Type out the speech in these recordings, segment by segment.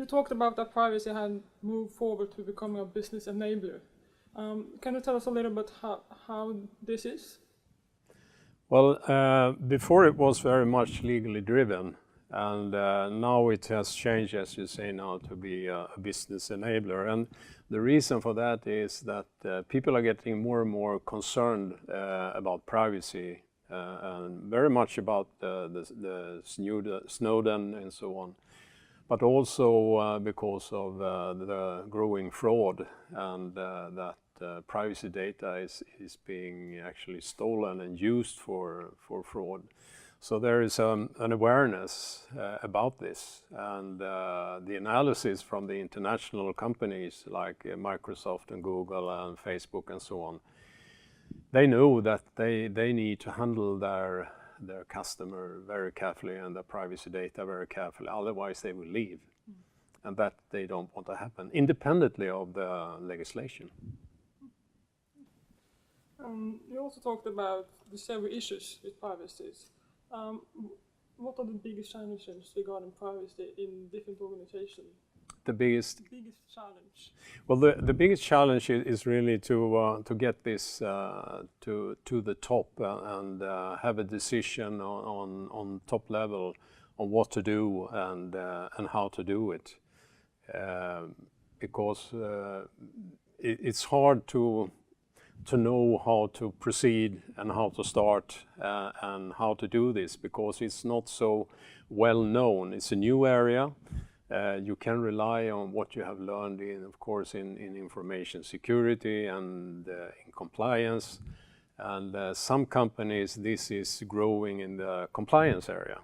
talked about that privacy had moved forward to becoming a business enabler. Can you tell us a little bit how this is? Well, before it was very much legally driven, and now it has changed, as you say now, to be a business enabler. And the reason for that is that people are getting more and more concerned about privacy and very much about the Snowden and so on, but also because of the growing fraud and that privacy data is being actually stolen and used for fraud. So there is an awareness about this, and the analysis from the international companies like Microsoft and Google and Facebook and so on, they know that they need to handle their customer very carefully and their privacy data very carefully, otherwise they will leave. And that they don't want to happen, independently of the legislation. You also talked about the several issues with privacy. What are the biggest challenges regarding privacy in different organizations? The biggest challenge? Well, the biggest challenge is really to get this to the top and have a decision on top level on what to do and how to do it, because it's hard to know how to proceed and how to start and how to do this, because it's not so well known. It's a new area. You can rely on what you have learned of course, in information security and in compliance. And some companies, this is growing in the compliance area,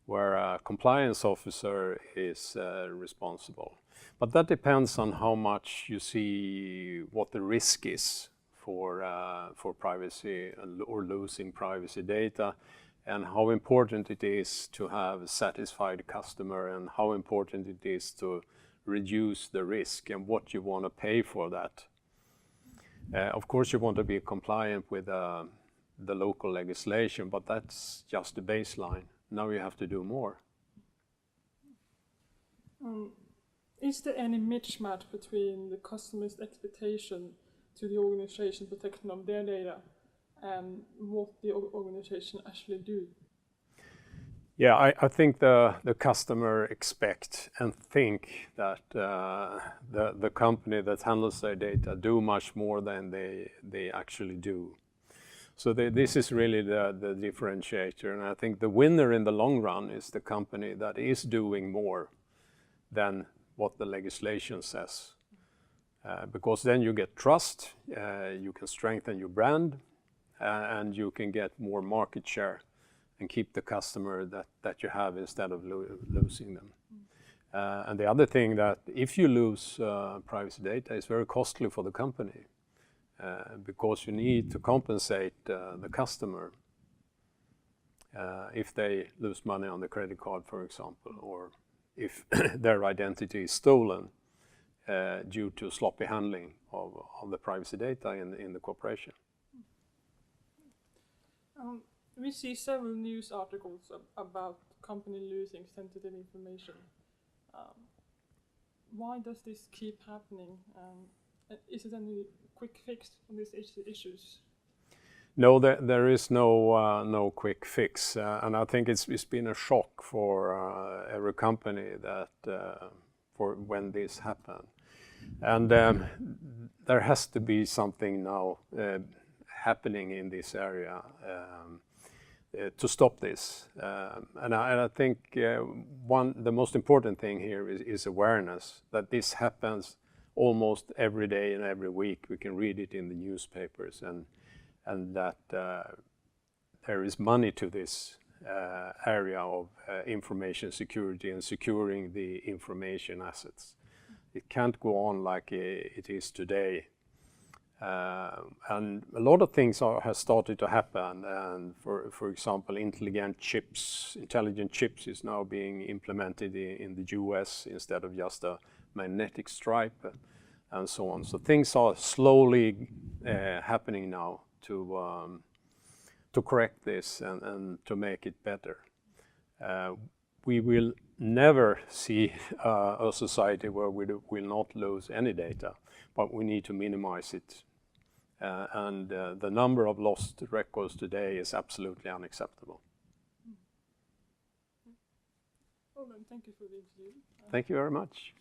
where a compliance officer is responsible. But that depends on how much you see what the risk is for privacy or losing privacy data, and how important it is to have a satisfied customer, and how important it is to reduce the risk and what you want to pay for that. Of course, you want to be compliant with the local legislation, but that's just the baseline. Now you have to do more. Is there any mismatch between the customer's expectation to the organization protection of their data and what the organization actually do? Yeah, I think the customer expect and think that the company that handles their data do much more than they actually do. So this is really the differentiator, and I think the winner in the long run is the company that is doing more than what the legislation says. Because then you get trust, you can strengthen your brand, and you can get more market share and keep the customer that you have instead of losing them. And the other thing, that if you lose privacy data, it's very costly for the company, because you need to compensate the customer if they lose money on the credit card, for example, or if their identity is stolen due to sloppy handling of the privacy data in the corporation. We see several news articles about company losing sensitive information. Why does this keep happening? Is there any quick fix on these issues? No, there is no quick fix, and I think it's been a shock for every company that for when this happened, and there has to be something now happening in this area to stop this, and I think the most important thing here is awareness that this happens almost every day and every week. We can read it in the newspapers, and that there is money to this area of information security and securing the information assets. It can't go on like it is today. And a lot of things have started to happen, and for example, intelligent chips is now being implemented in the US instead of just a magnetic stripe and so on. So things are slowly happening now to correct this and to make it better. we will never see a society where we will not lose any data, but we need to minimize it. And the number of lost records today is absolutely unacceptable. Well then, thank you for the interview. Thank you very much.